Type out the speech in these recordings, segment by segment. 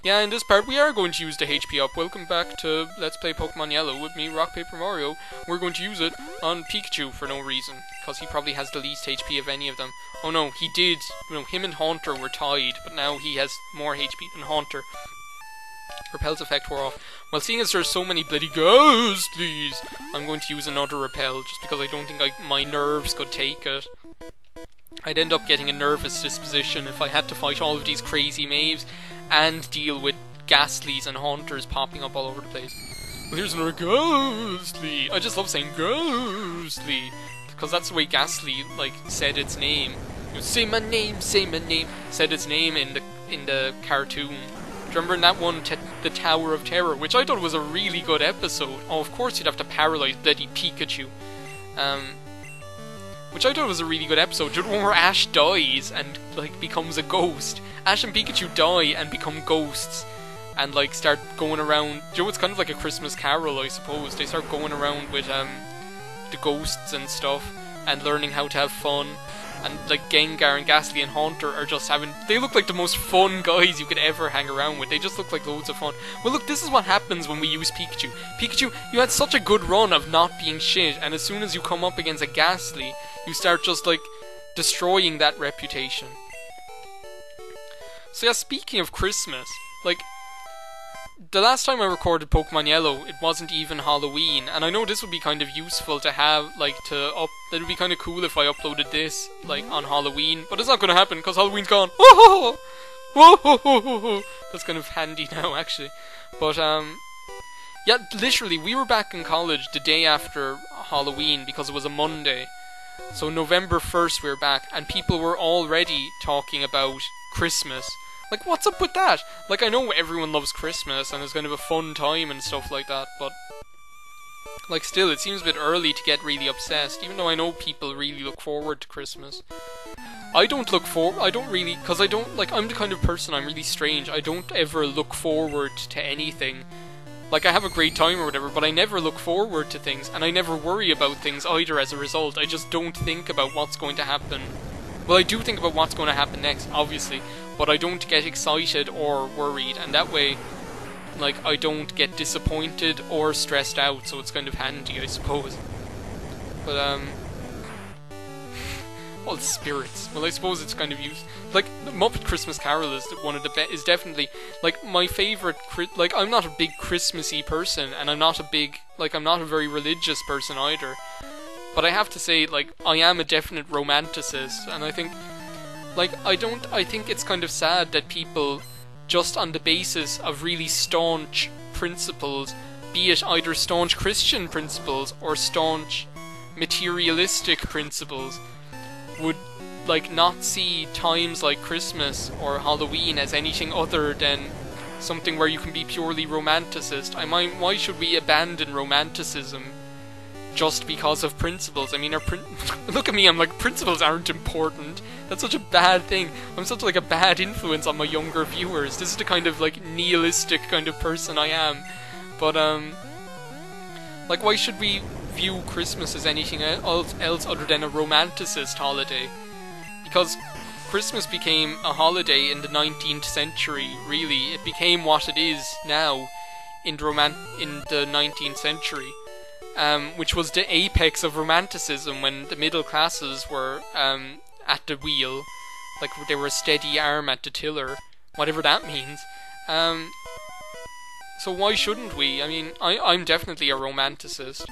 Yeah, in this part we are going to use the HP up. Welcome back to Let's Play Pokemon Yellow with me, RockPaperMario. We're going to use it on Pikachu for no reason, because he probably has the least HP of any of them. Oh no, he did. You know, him and Haunter were tied, but now he has more HP than Haunter. Repel's effect wore off. Well, seeing as there's so many bloody ghostlies, I'm going to use another Repel, just because I don't think my nerves could take it. I'd end up getting a nervous disposition if I had to fight all of these crazy Maves and deal with Ghastlies and Haunters popping up all over the place. Well, here's another Ghostly! I just love saying Ghostly, because that's the way Ghastly, like, said its name. You know, say my name, said its name in the cartoon. Do you remember in that one, the Tower of Terror, which I thought was a really good episode? Oh, of course you'd have to paralyze bloody Pikachu. Which I thought was a really good episode. The one where Ash dies and, like, becomes a ghost. Ash and Pikachu die and become ghosts. And, like, start going around... You know, it's kind of like a Christmas Carol, I suppose. They start going around with, the ghosts and stuff. And learning how to have fun. And, like, Gengar and Ghastly and Haunter are just having... They look like the most fun guys you could ever hang around with. They just look like loads of fun. Well, look, this is what happens when we use Pikachu. Pikachu, you had such a good run of not being shit. And as soon as you come up against a Ghastly, you start just, like, destroying that reputation. So yeah, speaking of Christmas, like, the last time I recorded Pokemon Yellow, it wasn't even Halloween, and I know this would be kind of useful to have, like, it would be kind of cool if I uploaded this, like, on Halloween, but it's not going to happen, because Halloween's gone. Whoa! Whoa! That's kind of handy now, actually. But, yeah, literally, we were back in college the day after Halloween, because it was a Monday. So November 1st we were back, and people were already talking about Christmas. Like, what's up with that? Like, I know everyone loves Christmas, and it's kind of a fun time and stuff like that, but... Like, still, it seems a bit early to get really obsessed, even though I know people really look forward to Christmas. I don't really, because I don't, like, I'm the kind of person, I'm really strange, I don't ever look forward to anything. Like, I have a great time or whatever, but I never look forward to things, and I never worry about things either as a result. I just don't think about what's going to happen. Well, I do think about what's going to happen next, obviously, but I don't get excited or worried, and that way, like, I don't get disappointed or stressed out, so it's kind of handy, I suppose. But, well, spirits. Well, I suppose it's kind of used. Like, the Muppet Christmas Carol is one of the is definitely, like, my favourite, like, I'm not a big Christmassy person, and I'm not a very religious person either. But I have to say, like, I am a definite romanticist, and I think, like, I think it's kind of sad that people, just on the basis of really staunch principles, be it either staunch Christian principles or staunch materialistic principles, would, like, not see times like Christmas or Halloween as anything other than something where you can be purely romanticist. Why should we abandon romanticism just because of principles? I mean, look at me, I'm like, principles aren't important. That's such a bad thing. I'm such, like, a bad influence on my younger viewers. This is the kind of, like, nihilistic kind of person I am. But, like, why should we view Christmas as anything else other than a romanticist holiday? Because Christmas became a holiday in the 19th century, really. It became what it is now in the 19th century. Which was the apex of romanticism, when the middle classes were at the wheel, like they were a steady arm at the tiller, whatever that means. So why shouldn't we? I mean, I'm definitely a romanticist.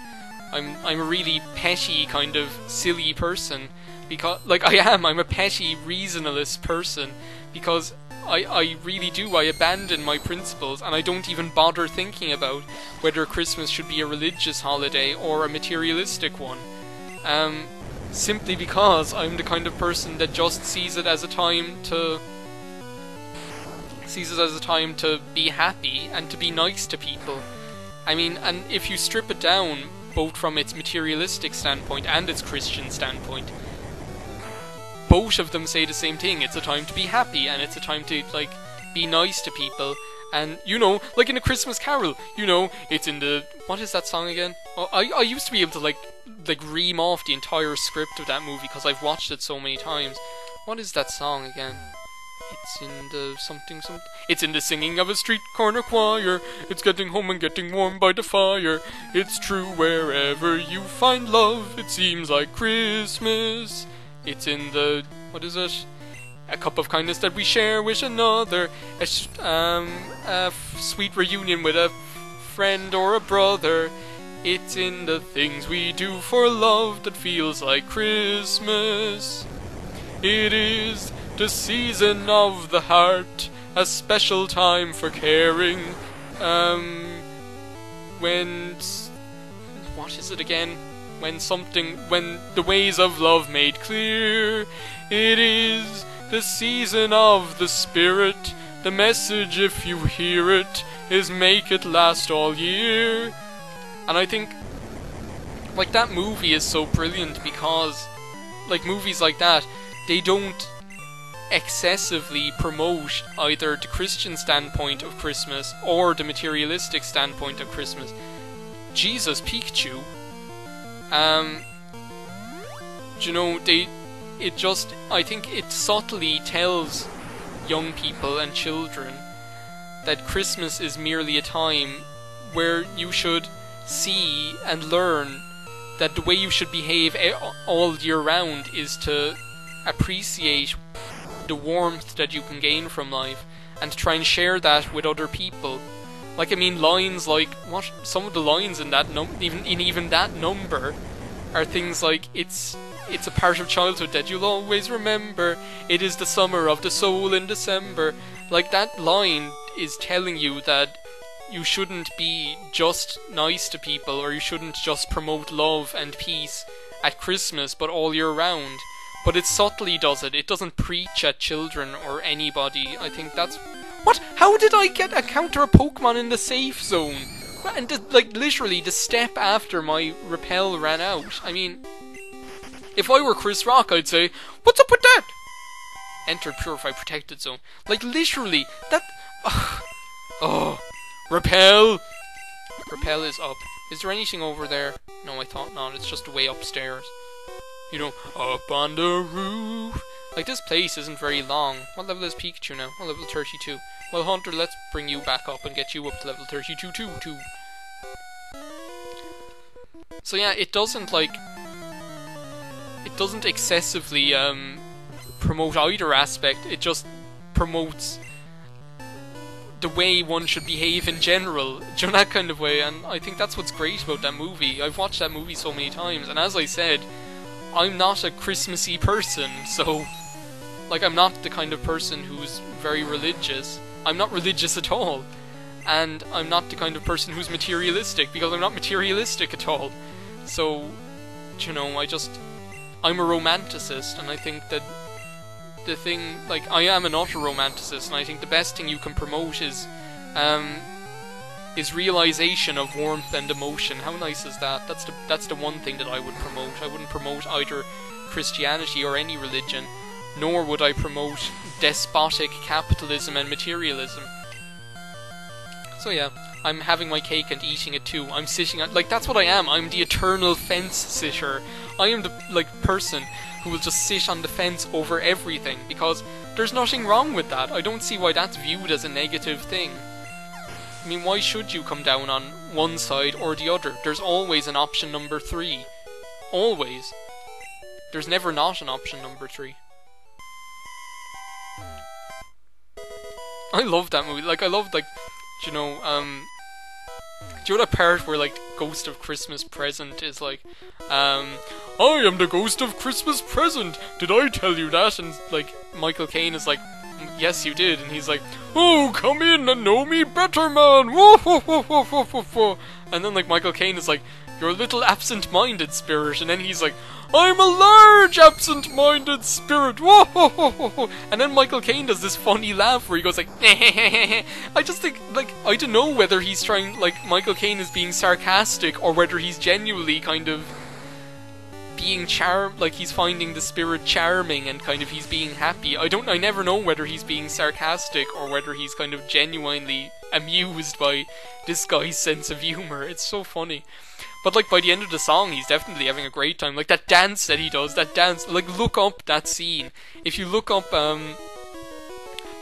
I'm a really petty, kind of silly person, because, like, I'm a petty, reasonless person, because I really do. I abandon my principles, and I don't even bother thinking about whether Christmas should be a religious holiday or a materialistic one. Simply because I'm the kind of person that just sees it as a time to be happy and to be nice to people. I mean, and if you strip it down, both from its materialistic standpoint and its Christian standpoint, both of them say the same thing. It's a time to be happy, and it's a time to, like, be nice to people. And, you know, like in A Christmas Carol, you know, it's in the... What is that song again? Oh, I used to be able to, like ream off the entire script of that movie, because I've watched it so many times. What is that song again? It's in the something. It's in the singing of a street corner choir. It's getting home and getting warm by the fire. It's true wherever you find love. It seems like Christmas. It's in the, what is it? A cup of kindness that we share with another. A sweet reunion with a friend or a brother. It's in the things we do for love that feels like Christmas. It is the season of the heart, a special time for caring. When, what is it again? When the ways of love made clear. It is the season of the spirit. The message, if you hear it, is make it last all year. And I think, like, that movie is so brilliant because, like, movies like that, they don't excessively promote either the Christian standpoint of Christmas or the materialistic standpoint of Christmas. Jesus Pikachu, you know, I think it subtly tells young people and children that Christmas is merely a time where you should see and learn that the way you should behave all year round is to appreciate the warmth that you can gain from life and to try and share that with other people. Like, I mean, lines like, what, some of the lines in that even that number are things like, it's a part of childhood that you'll always remember. It is the summer of the soul in December. Like, that line is telling you that you shouldn't be just nice to people, or you shouldn't just promote love and peace at Christmas, but all year round. But it subtly does it. It doesn't preach at children or anybody. I think that's... What? How did I encounter a Pokemon in the safe zone? And, like, literally the step after my repel ran out. I mean, if I were Chris Rock, I'd say, what's up with that? Enter Purify Protected Zone. Like, literally, that... Oh, repel! Repel is up. Is there anything over there? No, I thought not. It's just way upstairs. You know, up on the roof. Like, this place isn't very long. What level is Pikachu now? Oh, level 32. Well, Hunter, let's bring you back up and get you up to level 32 too. So yeah, it doesn't, like... It doesn't excessively, promote either aspect. It just promotes the way one should behave in general, you know, that kind of way. And I think that's what's great about that movie. I've watched that movie so many times, and as I said, I'm not a Christmassy person, so, like, I'm not the kind of person who's very religious. I'm not religious at all. And I'm not the kind of person who's materialistic, because I'm not materialistic at all. So, you know, I'm a romanticist, and I think that the thing, like, I am an utter romanticist, and I think the best thing you can promote is realization of warmth and emotion. How nice is that? That's the one thing that I would promote. I wouldn't promote either Christianity or any religion, nor would I promote despotic capitalism and materialism. So yeah, I'm having my cake and eating it too. I'm sitting on, like, that's what I am. I'm the eternal fence sitter. I am the, like, person who will just sit on the fence over everything, because there's nothing wrong with that. I don't see why that's viewed as a negative thing. I mean, why should you come down on one side or the other? There's always an option number 3. Always. There's never not an option number 3. I love that movie. Like, I love, like, you know, do you know that part where, like, Ghost of Christmas Present is like, I am the Ghost of Christmas Present, did I tell you that? And, like, Michael Caine is like, yes you did, and he's like, oh, come in and know me better, man, whoa, whoa, whoa, whoa, whoa, whoa, whoa. And then, like, Michael Caine is like, you're a little absent-minded spirit, and then he's like, I'm a large absent-minded spirit, whoa, whoa, whoa, whoa, whoa. And then Michael Caine does this funny laugh where he goes like, I just think, like, I don't know whether he's trying, like, Michael Caine is being sarcastic, or whether he's genuinely kind of being like, he's finding the spirit charming and kind of he's being happy. I never know whether he's being sarcastic or whether he's kind of genuinely amused by this guy's sense of humor. It's so funny. But, like, by the end of the song, he's definitely having a great time. Like, that dance that he does, that dance, like, look up that scene. If you look up,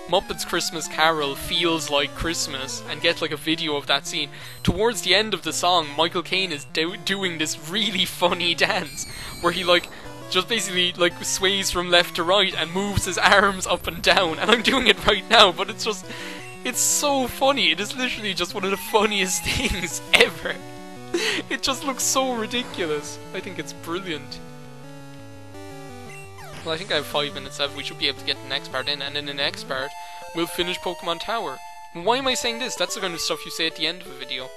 Muppets Christmas Carol feels like Christmas and get like a video of that scene. Towards the end of the song, Michael Caine is doing this really funny dance where he like just basically like sways from left to right and moves his arms up and down, and I'm doing it right now, but it's so funny. It is literally just one of the funniest things ever. It just looks so ridiculous. I think it's brilliant. Well, I think I have 5 minutes left. We should be able to get the next part in, and in the next part, we'll finish Pokemon Tower. Why am I saying this? That's the kind of stuff you say at the end of a video.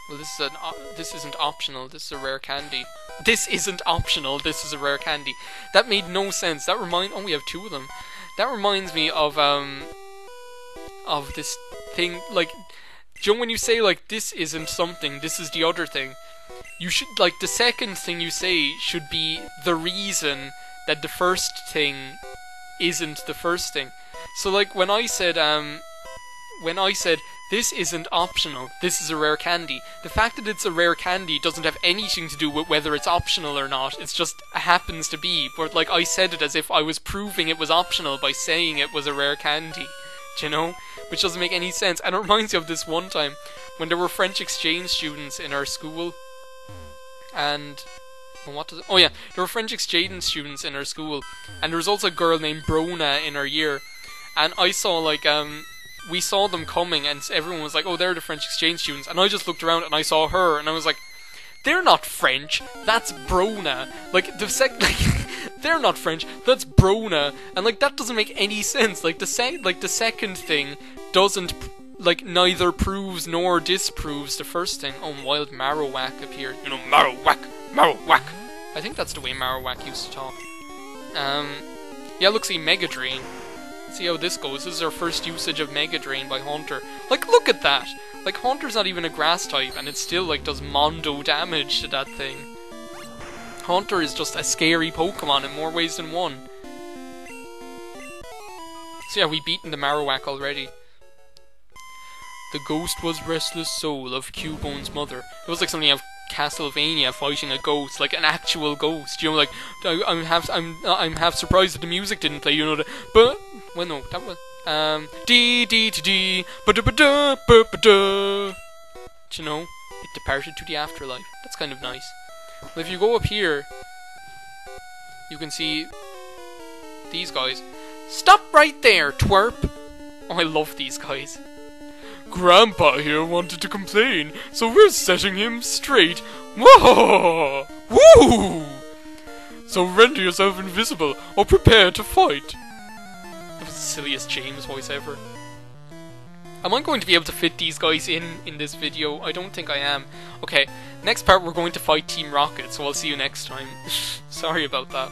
Well, this isn't optional. This is a rare candy. This isn't optional. This is a rare candy. That made no sense. Oh, we have 2 of them. That reminds me of this thing, like, do you know when you say, like, this isn't something, this is the other thing? You should, like, the second thing you say should be the reason that the first thing isn't the first thing. So, like, when I said, this isn't optional, this is a rare candy, the fact that it's a rare candy doesn't have anything to do with whether it's optional or not, it's just happens to be, but, like, I said it as if I was proving it was optional by saying it was a rare candy, do you know? Which doesn't make any sense, and it reminds me of this one time, when there were French exchange students in our school, and there were French exchange students in our school, and there was also a girl named Brona in our year, and I saw, like, we saw them coming, and everyone was like, oh, they're the French exchange students, and I just looked around and I saw her, and I was like, they're not French, that's Brona. Like, they're not French, that's Brona, and, like, that doesn't make any sense. Like, the second thing doesn't, like, neither proves nor disproves the first thing. Oh, Wild Marowak appeared. You know, Marowak! Marowak! I think that's the way Marowak used to talk. Yeah, look, see, Mega Drain. See how this goes. This is our first usage of Mega Drain by Haunter. Like, look at that! Like, Haunter's not even a grass type, and it still, like, does mondo damage to that thing. Haunter is just a scary Pokemon in more ways than one. So yeah, we've beaten the Marowak already. The ghost was restless soul of Cubone's mother. It was like something of Castlevania fighting a ghost, like an actual ghost. You know, like I'm half surprised that the music didn't play. You know, but well, no, that was D D D D ba da ba da ba ba da. You know, it departed to the afterlife. That's kind of nice. Well, if you go up here, you can see these guys. Stop right there, twerp! Oh, I love these guys. Grandpa here wanted to complain, so we're setting him straight. Whoa! Woo! So render yourself invisible, or prepare to fight. That was the silliest James voice ever. Am I going to be able to fit these guys in this video? I don't think I am. Okay, next part we're going to fight Team Rocket, so I'll see you next time. Sorry about that.